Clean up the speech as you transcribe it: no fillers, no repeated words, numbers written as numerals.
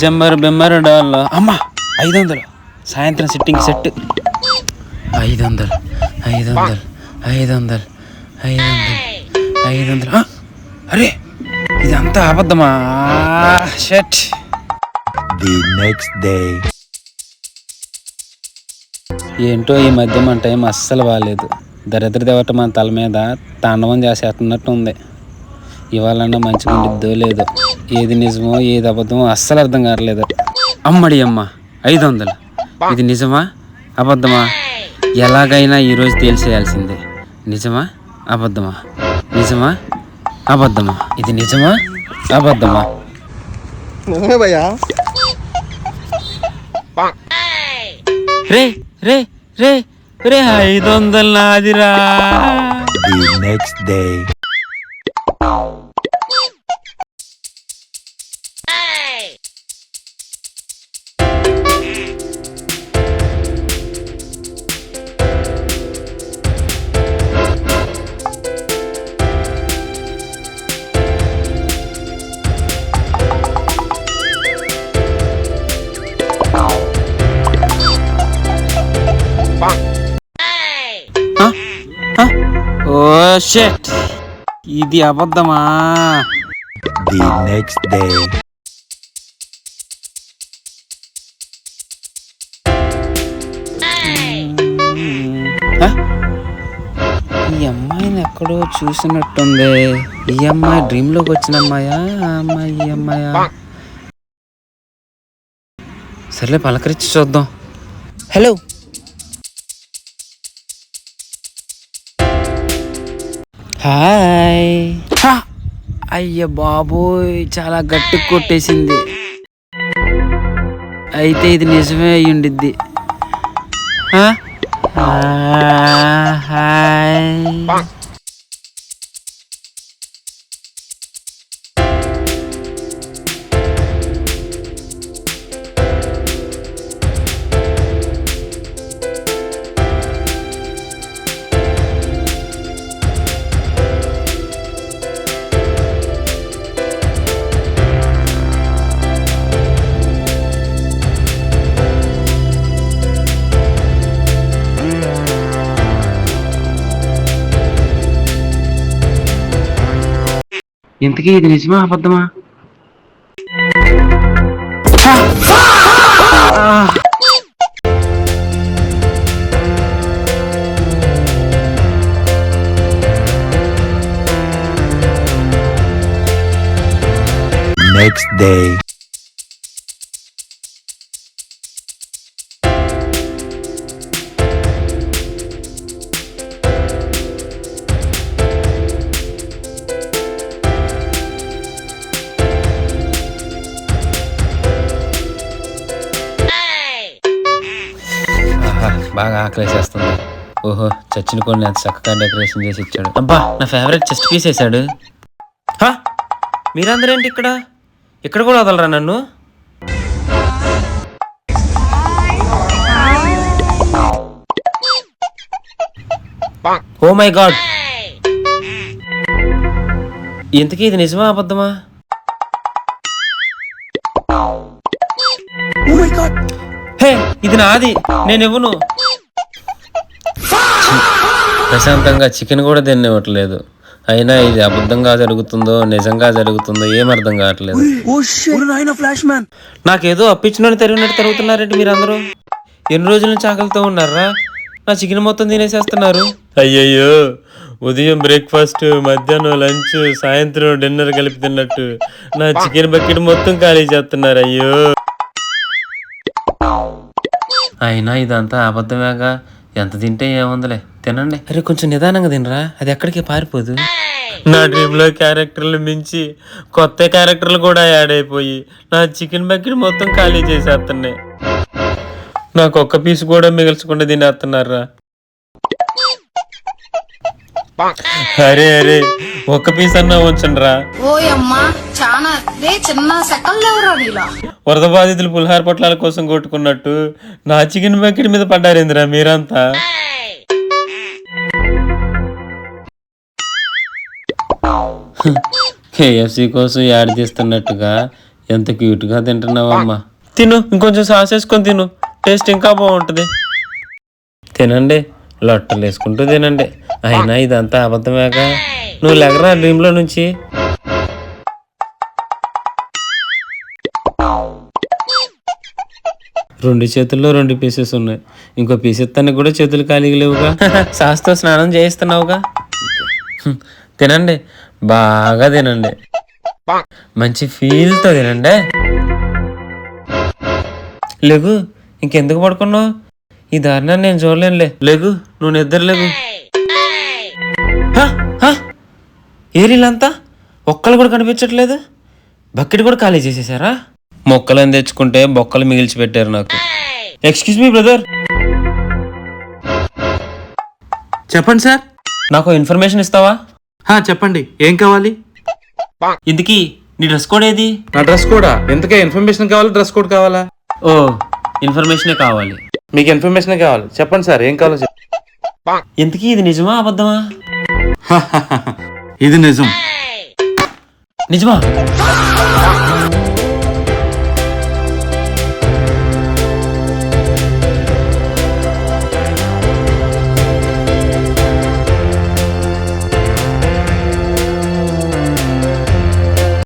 జమ్మర్ బెమ్మర్ doll అమ్మా 500 సాయంత్రం sitting set 500 500 500 500 అరే ఇదంతా అబద్ధమా షట్. The next day. ఏంటో ఈ మధ్య మన టైం అస్సలు బాగాలేదు. దరిద్ర దేవత మన తల మీద తాండవం చేసేస్తున్నట్టు ఉంది. ఇవాళన్నా మంచిగా ఉండిద్దో లేదో, ఏది నిజమో ఏది అబద్ధమో అస్సలు అర్థం కావట్లేదు. అమ్మడి అమ్మ 500 ఇది నిజమా అబద్ధమా? ఎలాగైనా ఈరోజు తేల్చేయాల్సిందే. నిజమా అబద్ధమా? నిజమా అబద్ధమా? ఇది నిజమా అబద్ధమా? నిజమే భయ్యా. రే రే రే రే 500 నాదిరా. The next day. ఓ షట్ ఇది అబద్ధమా? The next day. ఈ అమ్మాయిని ఎక్కడో చూసినట్టుంది. ఈ అమ్మాయి డ్రీమ్లోకి వచ్చిన అమ్మాయా? ఆ అమ్మాయి ఈ అమ్మాయా? సర్లే పలకరించి చూద్దాం. Hello, hi. అయ్య బాబోయ్ చాలా గట్టి కొట్టేసింది. అయితే ఇది నిజమే అయి ఉండిద్ది. హాయ్. ఇంతకీ ఇది నిజమా అబద్ధమా? Next day. బాగా ఆకలేసేస్తుంది. ఓహో చచ్చిన కొన్ని అంత చక్కగా డెకరేషన్ చేసి ఇచ్చాడు. అబ్బా నా ఫేవరెట్ చెస్ట్ పీస్ వేసాడు. మీరందరూ ఏంటి ఇక్కడ? ఇక్కడ కూడా వదలరా నన్ను? ఓ మై గాడ్, ఇంతకీ ఇది నిజమా అబద్ధమా? హే ఇది నాది, నేను ఇవ్వను. ప్రశాంతంగా చికెన్ కూడా తినివ్వట్లేదు. అయినా ఇది అబద్ధంగా జరుగుతుందో నిజంగా జరుగుతుందో ఏమర్థం కావట్లేదు. నాకేదో అప్పించిన తిరిగినట్టు తిరుగుతున్నారండి మీరందరూ. ఎన్ని రోజుల నుంచి ఆకలితో ఉన్నారా? నా చికెన్ మొత్తం తినేసేస్తున్నారు. అయ్యయ్యో, ఉదయం బ్రేక్ఫాస్ట్, మధ్యాహ్నం లంచ్, సాయంత్రం డిన్నర్ కలిపి తిన్నట్టు నా చికెన్ బకెట్ మొత్తం ఖాళీ చేస్తున్నారు. అయ్యో, అయినా ఇదంతా అబద్ధమేగా. ఎంత తింటే ఏముందిలే, తినండి. అరే కొంచెం నిదానంగా తినరా, అది ఎక్కడికి పారిపోదు. నా డ్రీమ్లో క్యారెక్టర్లు మించి కొత్త క్యారెక్టర్లు కూడా యాడ్ అయిపోయి నా చికెన్ బకెట్ మొత్తం ఖాళీ చేసేస్తున్నాయి. నాకు ఒక్క పీస్ కూడా మిగల్చకుండా తినేస్తున్నారా? అరే అరే ఒక్క పీస్ అన్నా ఉంచండి రా. వరద బాధితులు పులిహార పొట్లాల కోసం కొట్టుకున్నట్టు నా చికెన్ బకెట్ మీద పడ్డారేంద్రా మీరంతా. KFC కోసం యాడ్ తీస్తున్నట్టుగా ఎంత క్యూట్గా తింటున్నావమ్మా. తిను, ఇంకొంచెం సాస్ వేసుకొని తిను, టేస్ట్ ఇంకా బాగుంటుంది. తినండి, లొట్టలు వేసుకుంటూ తినండి. అయినా ఇదంతా అబద్ధమేగా. నువ్వు లెగరా డ్రీమ్లో నుంచి. రెండు చేతుల్లో 2 పీసెస్ ఉన్నాయి. ఇంకో పీస్ ఇస్తానికి కూడా చేతులు ఖాళీగా లేవుగా. సాస్తో స్నానం చేయిస్తున్నావుగా. తినండి, బాగా తినండి, మంచి ఫీల్తో తినండి. లేగు, ఇంకెందుకు పడుకున్నావు? ఈ దారుణాన్ని నేను చూడలేనులే. లేగు, నువ్వు నిద్ర లేగు. ఏరిలంతా ఒక్కలు కూడా కనిపించట్లేదు. బకెట్ కూడా ఖాళీ చేసేసారా? మొక్కలను తెచ్చుకుంటే బొక్కలు మిగిల్చి పెట్టారు నాకు. Excuse me brother. చెప్పండి సార్. నాకు ఇన్ఫర్మేషన్ ఇస్తావా? చెప్పండి, ఏం కావాలి? ఇందుకీ నీ డ్రెస్ కోడ్ ఏది? నా డ్రెస్ కోడా? ఎందుకే ఇన్ఫర్మేషన్ కావాలి, డ్రెస్ కోడ్ కావాలా? ఓ, ఇన్ఫర్మేషనే కావాలి. మీకు ఇన్ఫర్మేషన్ కావాలి, చెప్పండి సార్, ఏం కావాలో ఇంతకీ ఇది నిజమా అబద్ధమా? ఇది నిజం. నిజమా?